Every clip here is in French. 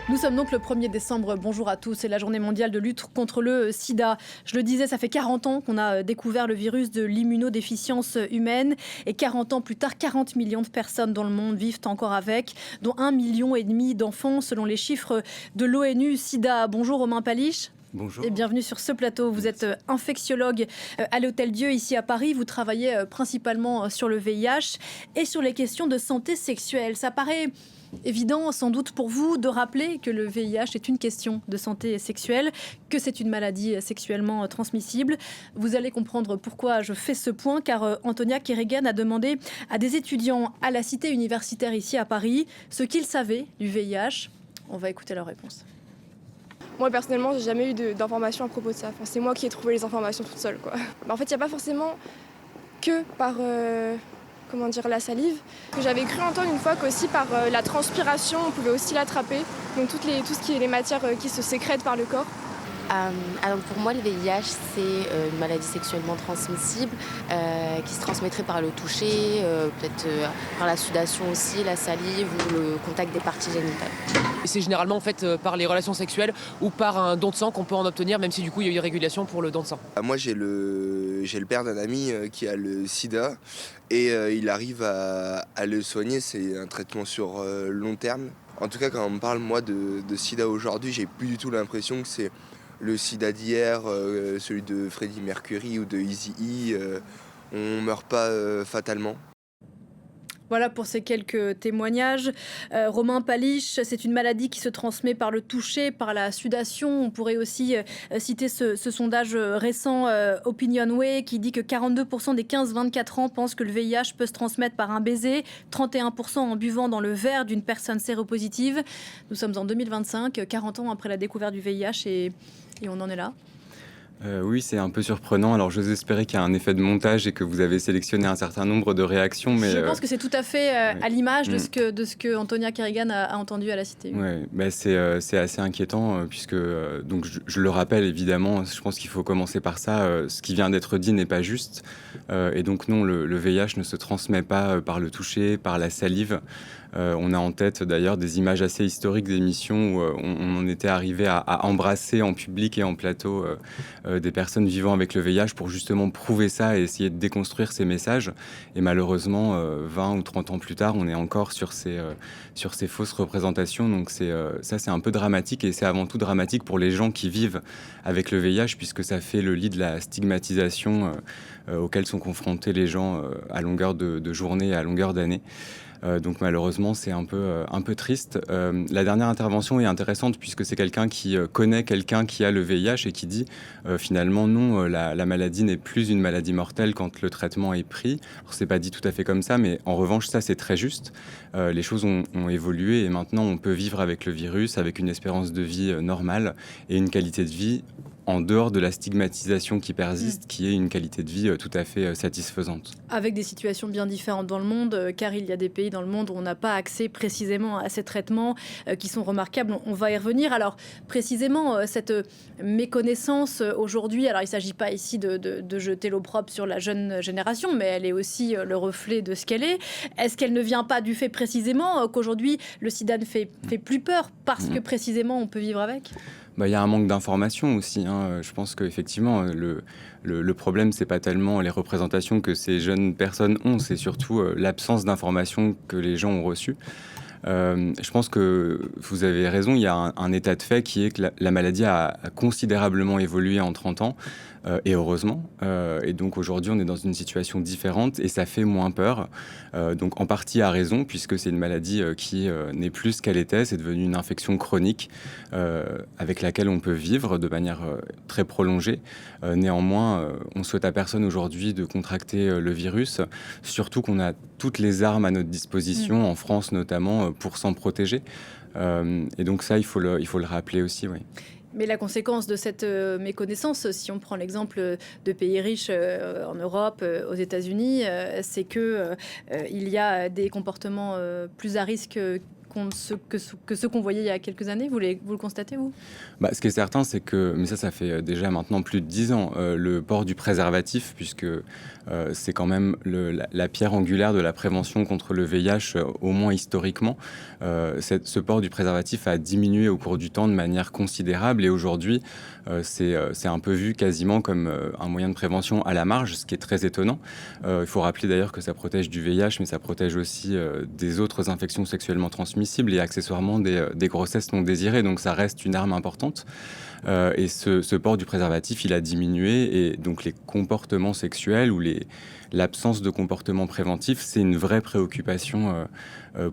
Nous sommes donc le 1er décembre. Bonjour à tous. C'est la journée mondiale de lutte contre le sida. Je le disais, ça fait 40 ans qu'on a découvert le virus de l'immunodéficience humaine. Et 40 ans plus tard, 40 millions de personnes dans le monde vivent encore avec, dont 1,5 million d'enfants selon les chiffres de l'ONU Sida. Bonjour Romain Paliche. Bonjour. Et bienvenue sur ce plateau. Vous êtes infectiologue à l'Hôtel-Dieu ici à Paris. Vous travaillez principalement sur le VIH et sur les questions de santé sexuelle. Ça paraît évident sans doute pour vous de rappeler que le VIH est une question de santé sexuelle, que c'est une maladie sexuellement transmissible. Vous allez comprendre pourquoi je fais ce point, car Antonia Kerrigan a demandé à des étudiants à la cité universitaire ici à Paris ce qu'ils savaient du VIH. On va écouter leur réponse. Moi personnellement, j'ai jamais eu d'informations à propos de ça. Enfin, c'est moi qui ai trouvé les informations toute seule, quoi. En fait, il n'y a pas forcément que par la salive. Que j'avais cru entendre une fois qu'aussi par la transpiration, on pouvait aussi l'attraper. Donc tout ce qui est les matières qui se sécrètent par le corps. Alors pour moi, le VIH, c'est une maladie sexuellement transmissible qui se transmettrait par le toucher, peut-être par la sudation aussi, la salive ou le contact des parties génitales. C'est généralement en fait par les relations sexuelles ou par un don de sang qu'on peut en obtenir, même si du coup il y a eu des régulations pour le don de sang. Moi j'ai le père d'un ami qui a le sida et il arrive à le soigner. C'est un traitement sur long terme. En tout cas, quand on me parle moi de sida aujourd'hui, j'ai plus du tout l'impression que c'est le sida d'hier, celui de Freddie Mercury ou de Eazy-E. On meurt pas fatalement. Voilà pour ces quelques témoignages. Romain Paliche, c'est une maladie qui se transmet par le toucher, par la sudation. On pourrait aussi citer ce sondage récent OpinionWay qui dit que 42% des 15-24 ans pensent que le VIH peut se transmettre par un baiser, 31% en buvant dans le verre d'une personne séropositive. Nous sommes en 2025, 40 ans après la découverte du VIH et on en est là. Oui, c'est un peu surprenant. Alors, j'ose espérer qu'il y a un effet de montage et que vous avez sélectionné un certain nombre de réactions. Mais je pense que c'est tout à fait à l'image de ce que Antonia Kerrigan a entendu à la Cité. Ouais, c'est assez inquiétant puisque, donc je le rappelle évidemment, je pense qu'il faut commencer par ça. Ce qui vient d'être dit n'est pas juste. Et donc non, le VIH ne se transmet pas par le toucher, par la salive. On a en tête d'ailleurs des images assez historiques d'émissions où on en était arrivé à embrasser en public et en plateau des personnes vivant avec le VIH pour justement prouver ça et essayer de déconstruire ces messages. Et malheureusement, 20 ou 30 ans plus tard, on est encore sur ces fausses représentations. Donc c'est un peu dramatique et c'est avant tout dramatique pour les gens qui vivent avec le VIH puisque ça fait le lit de la stigmatisation auquel sont confrontés les gens à longueur de journée et à longueur d'année. Donc malheureusement, c'est un peu triste. La dernière intervention est intéressante puisque c'est quelqu'un qui connaît quelqu'un qui a le VIH et qui dit finalement non, la maladie n'est plus une maladie mortelle quand le traitement est pris. Alors, c'est pas dit tout à fait comme ça, mais en revanche, ça c'est très juste. Les choses ont évolué et maintenant on peut vivre avec le virus, avec une espérance de vie normale et une qualité de vie en dehors de la stigmatisation qui persiste, qui est une qualité de vie tout à fait satisfaisante. Avec des situations bien différentes dans le monde, car il y a des pays dans le monde où on n'a pas accès précisément à ces traitements qui sont remarquables. On va y revenir. Alors, précisément, cette méconnaissance aujourd'hui, alors il ne s'agit pas ici de jeter l'opprobre sur la jeune génération, mais elle est aussi le reflet de ce qu'elle est. Est-ce qu'elle ne vient pas du fait précisément qu'aujourd'hui, le sida ne fait plus peur parce que précisément on peut vivre avec ? Il y a un manque d'information aussi. Je pense qu'effectivement, le problème, c'est pas tellement les représentations que ces jeunes personnes ont, c'est surtout l'absence d'informations que les gens ont reçues. Je pense que vous avez raison, il y a un état de fait qui est que la maladie a considérablement évolué en 30 ans, et heureusement. Et donc aujourd'hui, on est dans une situation différente et ça fait moins peur. Donc en partie à raison, puisque c'est une maladie qui n'est plus ce qu'elle était. C'est devenu une infection chronique avec laquelle on peut vivre de manière très prolongée. Néanmoins, on souhaite à personne aujourd'hui de contracter le virus, surtout qu'on a toutes les armes à notre disposition, en France notamment, pour s'en protéger. Et donc ça, il faut le rappeler aussi, oui. Mais la conséquence de cette méconnaissance, si on prend l'exemple de pays riches en Europe, aux États-Unis, c'est que il y a des comportements plus à risque que ce qu'on voyait il y a quelques années. Vous le constatez, vous ? Ce qui est certain, c'est que, mais ça fait déjà maintenant plus de 10 ans, le port du préservatif, puisque c'est quand même la pierre angulaire de la prévention contre le VIH, au moins historiquement. Ce port du préservatif a diminué au cours du temps de manière considérable, et aujourd'hui, c'est un peu vu quasiment comme un moyen de prévention à la marge, ce qui est très étonnant. Il faut rappeler d'ailleurs que ça protège du VIH, mais ça protège aussi des autres infections sexuellement transmissibles et accessoirement des grossesses non désirées, donc ça reste une arme importante. Et ce port du préservatif, il a diminué, et donc les comportements sexuels ou l'absence de comportement préventif, c'est une vraie préoccupation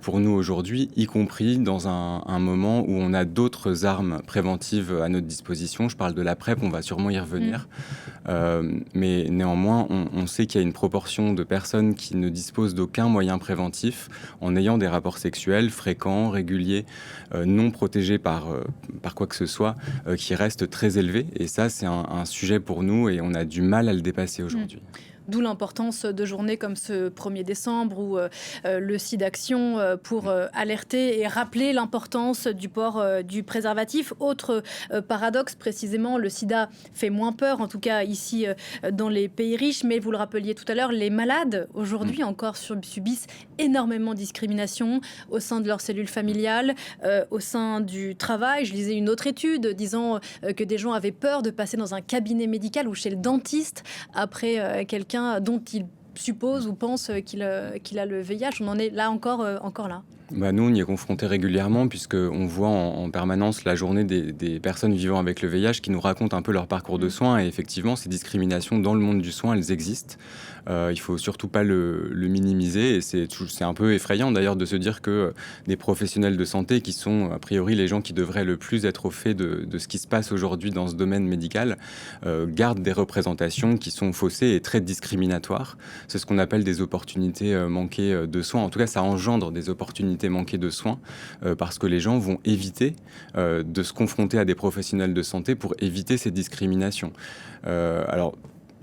pour nous aujourd'hui, y compris dans un moment où on a d'autres armes préventives à notre disposition. Je parle de la PrEP, on va sûrement y revenir. Mais néanmoins, on sait qu'il y a une proportion de personnes qui ne disposent d'aucun moyen préventif en ayant des rapports sexuels fréquents, réguliers, non protégés par quoi que ce soit, qui reste très élevé. Et ça, c'est un sujet pour nous, et on a du mal à le dépasser aujourd'hui. D'où l'importance de journées comme ce 1er décembre ou le SIDAction pour alerter et rappeler l'importance du port du préservatif. Autre paradoxe, précisément, le sida fait moins peur, en tout cas ici dans les pays riches, mais vous le rappeliez tout à l'heure, les malades aujourd'hui encore subissent énormément de discrimination au sein de leur cellule familiale, au sein du travail. Je lisais une autre étude disant que des gens avaient peur de passer dans un cabinet médical ou chez le dentiste après quelqu'un dont ils suppose ou pense qu'il a le VIH. On en est là encore là. Nous, on y est confrontés régulièrement, puisqu'on voit en permanence la journée des personnes vivant avec le VIH qui nous racontent un peu leur parcours de soins. Et effectivement, ces discriminations dans le monde du soin, elles existent. Il ne faut surtout pas le minimiser. Et c'est un peu effrayant d'ailleurs de se dire que des professionnels de santé, qui sont a priori les gens qui devraient le plus être au fait de ce qui se passe aujourd'hui dans ce domaine médical, gardent des représentations qui sont faussées et très discriminatoires. C'est ce qu'on appelle des opportunités manquées de soins. En tout cas, ça engendre des opportunités manquées de soins parce que les gens vont éviter de se confronter à des professionnels de santé pour éviter ces discriminations. Alors,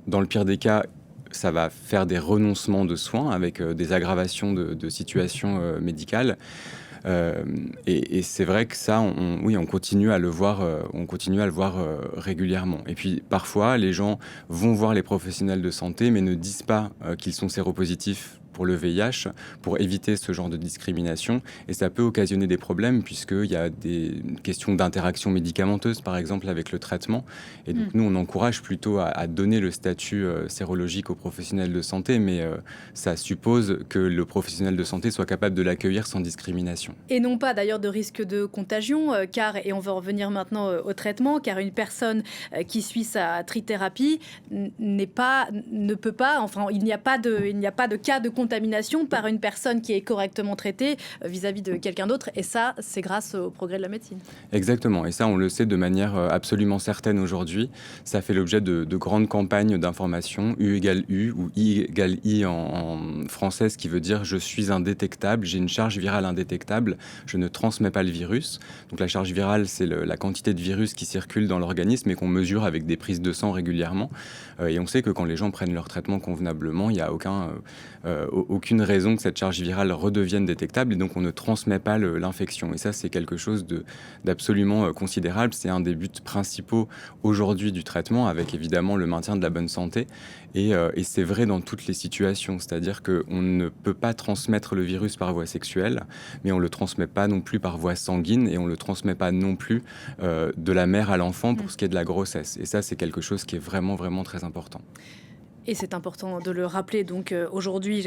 dans le pire des cas, ça va faire des renoncements de soins avec des aggravations de situations médicales. Et c'est vrai que ça, on continue à le voir, régulièrement. Et puis parfois, les gens vont voir les professionnels de santé, mais ne disent pas qu'ils sont séropositifs pour le VIH, pour éviter ce genre de discrimination. Et ça peut occasionner des problèmes, puisqu'il y a des questions d'interaction médicamenteuse, par exemple, avec le traitement. Et donc, nous, on encourage plutôt à donner le statut sérologique aux professionnels de santé, mais ça suppose que le professionnel de santé soit capable de l'accueillir sans discrimination. Et non pas, d'ailleurs, de risque de contagion, car, et on va en revenir maintenant au traitement, car une personne qui suit sa trithérapie ne peut pas, enfin, il n'y a pas de cas de contagion par une personne qui est correctement traitée vis-à-vis de quelqu'un d'autre. Et ça, c'est grâce au progrès de la médecine. Exactement. Et ça, on le sait de manière absolument certaine aujourd'hui. Ça fait l'objet de grandes campagnes d'information, U égale U ou I égale I en français, ce qui veut dire « je suis indétectable, j'ai une charge virale indétectable, je ne transmets pas le virus ». Donc la charge virale, c'est la quantité de virus qui circule dans l'organisme et qu'on mesure avec des prises de sang régulièrement. Et on sait que quand les gens prennent leur traitement convenablement, il n'y a aucune raison que cette charge virale redevienne détectable, et donc on ne transmet pas l'infection. Et ça, c'est quelque chose d'absolument considérable. C'est un des buts principaux aujourd'hui du traitement, avec évidemment le maintien de la bonne santé. Et c'est vrai dans toutes les situations, c'est-à-dire qu'on ne peut pas transmettre le virus par voie sexuelle, mais on ne le transmet pas non plus par voie sanguine, et on ne le transmet pas non plus de la mère à l'enfant pour ce qui est de la grossesse. Et ça, c'est quelque chose qui est vraiment, vraiment très important. Et c'est important de le rappeler, donc aujourd'hui,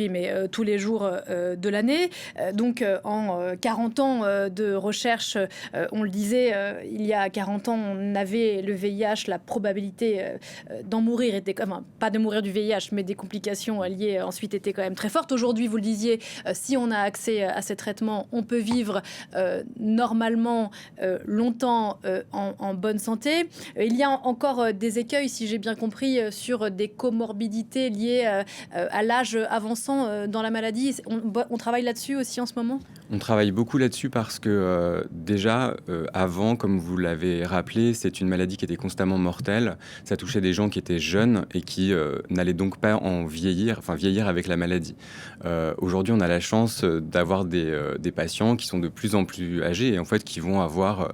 mais tous les jours de l'année. Donc en 40 ans de recherche, on le disait, il y a 40 ans, on avait le VIH, la probabilité d'en mourir était, pas de mourir du VIH, mais des complications liées ensuite était quand même très forte. Aujourd'hui, vous le disiez, si on a accès à ces traitements, on peut vivre normalement longtemps en bonne santé. Il y a encore des écueils, si j'ai bien compris, sur des comorbidités liées à l'âge avançant dans la maladie. On travaille là-dessus aussi en ce moment ? On travaille beaucoup là-dessus parce que déjà, avant, comme vous l'avez rappelé, c'est une maladie qui était constamment mortelle. Ça touchait des gens qui étaient jeunes et qui n'allaient donc pas vieillir avec la maladie. Aujourd'hui, on a la chance d'avoir des patients qui sont de plus en plus âgés et en fait qui vont avoir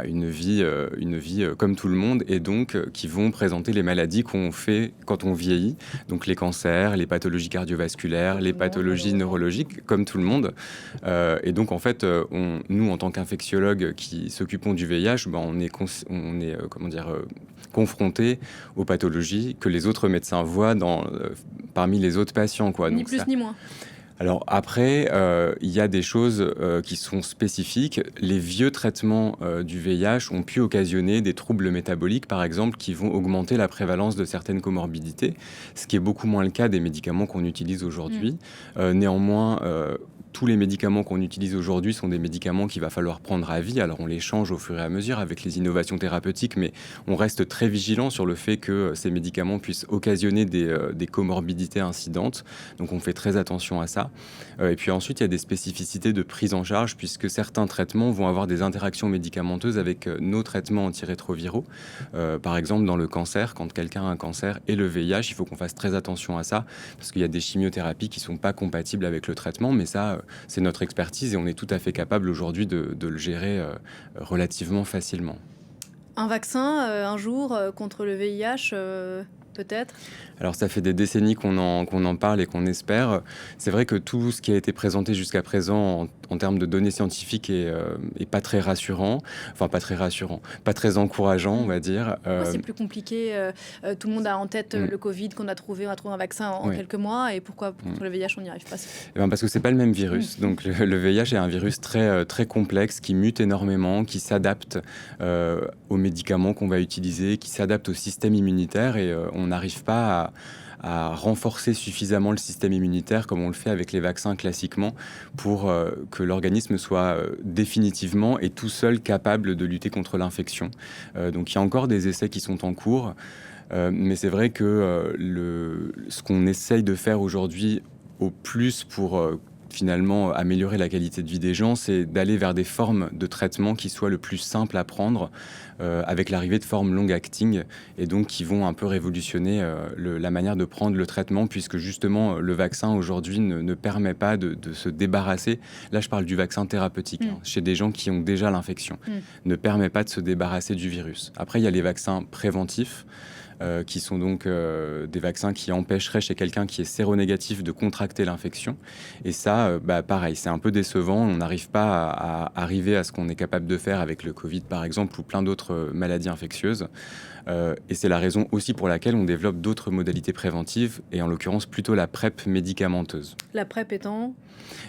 une vie comme tout le monde et donc qui vont présenter les maladies qu'on fait quand on vieillit. Donc les cancers, les pathologies cardiovasculaires, les pathologies neurologiques, comme tout le monde. Et donc, en fait, nous, en tant qu'infectiologues qui s'occupons du VIH, on est confrontés aux pathologies que les autres médecins voient parmi les autres patients, quoi. Ni Donc, plus ni moins. Alors après, il y a des choses qui sont spécifiques. Les vieux traitements du VIH ont pu occasionner des troubles métaboliques, par exemple, qui vont augmenter la prévalence de certaines comorbidités, ce qui est beaucoup moins le cas des médicaments qu'on utilise aujourd'hui. Néanmoins, tous les médicaments qu'on utilise aujourd'hui sont des médicaments qu'il va falloir prendre à vie. Alors on les change au fur et à mesure avec les innovations thérapeutiques, mais on reste très vigilant sur le fait que ces médicaments puissent occasionner des comorbidités incidentes. Donc on fait très attention à ça. Et puis ensuite, il y a des spécificités de prise en charge puisque certains traitements vont avoir des interactions médicamenteuses avec nos traitements antirétroviraux. Par exemple, dans le cancer, quand quelqu'un a un cancer et le VIH, il faut qu'on fasse très attention à ça parce qu'il y a des chimiothérapies qui ne sont pas compatibles avec le traitement, mais ça, c'est notre expertise et on est tout à fait capable aujourd'hui de le gérer relativement facilement. Un vaccin, un jour, contre le VIH, peut-être ? Alors ça fait des décennies qu'on en parle et qu'on espère. C'est vrai que tout ce qui a été présenté jusqu'à présent en termes de données scientifiques est pas très rassurant. Enfin, pas très encourageant, on va dire. Pourquoi c'est plus compliqué tout le monde a en tête le Covid qu'on a trouvé. On a trouvé un vaccin en quelques mois. Et pourquoi contre le VIH, on n'y arrive pas ? Parce que c'est pas le même virus. Donc le VIH est un virus très, très complexe qui mute énormément, qui s'adapte aux médicaments qu'on va utiliser, qui s'adapte au système immunitaire et on n'arrive pas à renforcer suffisamment le système immunitaire comme on le fait avec les vaccins classiquement pour que l'organisme soit définitivement et tout seul capable de lutter contre l'infection. Donc il y a encore des essais qui sont en cours, mais c'est vrai que ce qu'on essaye de faire aujourd'hui au plus pour finalement améliorer la qualité de vie des gens, c'est d'aller vers des formes de traitement qui soient le plus simples à prendre avec l'arrivée de formes long-acting et donc qui vont un peu révolutionner la manière de prendre le traitement puisque justement le vaccin aujourd'hui ne permet pas de se débarrasser, là je parle du vaccin thérapeutique, chez des gens qui ont déjà l'infection, ne permet pas de se débarrasser du virus. Après il y a les vaccins préventifs qui sont donc des vaccins qui empêcheraient chez quelqu'un qui est séronégatif de contracter l'infection. Et ça, pareil, c'est un peu décevant. On n'arrive pas à arriver à ce qu'on est capable de faire avec le Covid, par exemple, ou plein d'autres maladies infectieuses. Et c'est la raison aussi pour laquelle on développe d'autres modalités préventives, et en l'occurrence plutôt la PrEP médicamenteuse. La PrEP étant ?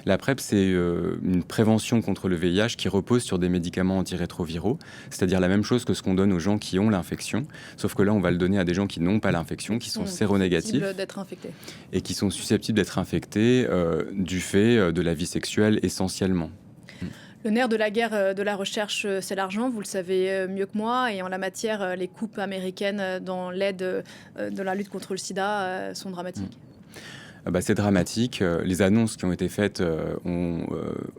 La PrEP, c'est une prévention contre le VIH qui repose sur des médicaments antirétroviraux, c'est-à-dire la même chose que ce qu'on donne aux gens qui ont l'infection, sauf que là, on va le donner à des gens qui n'ont pas l'infection, qui sont séronégatifs d'être infectés. Et qui sont susceptibles d'être infectés du fait de la vie sexuelle essentiellement. Le nerf de la guerre de la recherche, c'est l'argent, vous le savez mieux que moi. Et en la matière, les coupes américaines dans l'aide de la lutte contre le sida sont dramatiques. C'est dramatique. Les annonces qui ont été faites ont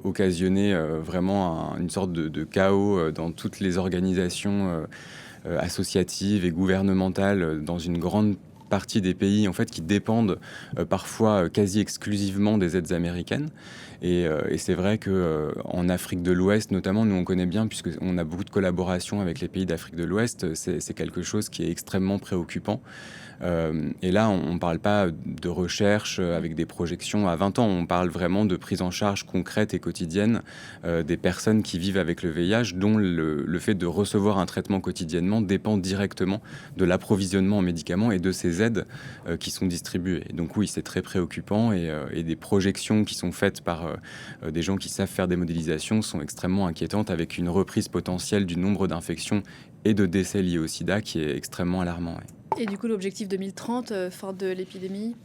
occasionné vraiment une sorte de chaos dans toutes les organisations associatives et gouvernementales dans une grande partie des pays en fait, qui dépendent parfois quasi exclusivement des aides américaines. Et c'est vrai qu'en Afrique de l'Ouest, notamment, nous on connaît bien, puisqu'on a beaucoup de collaborations avec les pays d'Afrique de l'Ouest, c'est quelque chose qui est extrêmement préoccupant. Et là, on ne parle pas de recherche avec des projections à 20 ans, on parle vraiment de prise en charge concrète et quotidienne des personnes qui vivent avec le VIH, dont le fait de recevoir un traitement quotidiennement dépend directement de l'approvisionnement en médicaments et de ces aides qui sont distribuées. Et donc oui, c'est très préoccupant et des projections qui sont faites par des gens qui savent faire des modélisations sont extrêmement inquiétantes avec une reprise potentielle du nombre d'infections et de décès liés au sida qui est extrêmement alarmant. Ouais. Et du coup, l'objectif 2030, fort de l'épidémie ?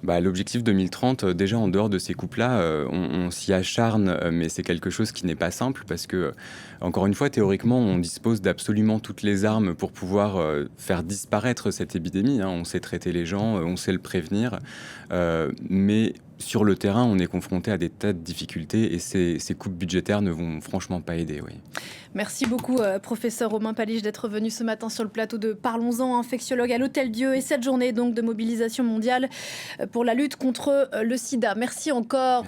L'objectif 2030, déjà en dehors de ces coupes-là, on s'y acharne, mais c'est quelque chose qui n'est pas simple parce que, encore une fois, théoriquement, on dispose d'absolument toutes les armes pour pouvoir faire disparaître cette épidémie, hein. On sait traiter les gens, on sait le prévenir, mais sur le terrain, on est confronté à des tas de difficultés et ces coupes budgétaires ne vont franchement pas aider. Oui. Merci beaucoup, professeur Romain Paliche, d'être venu ce matin sur le plateau de Parlons-en, infectiologue à l'Hôtel-Dieu, et cette journée donc de mobilisation mondiale pour la lutte contre le sida. Merci encore.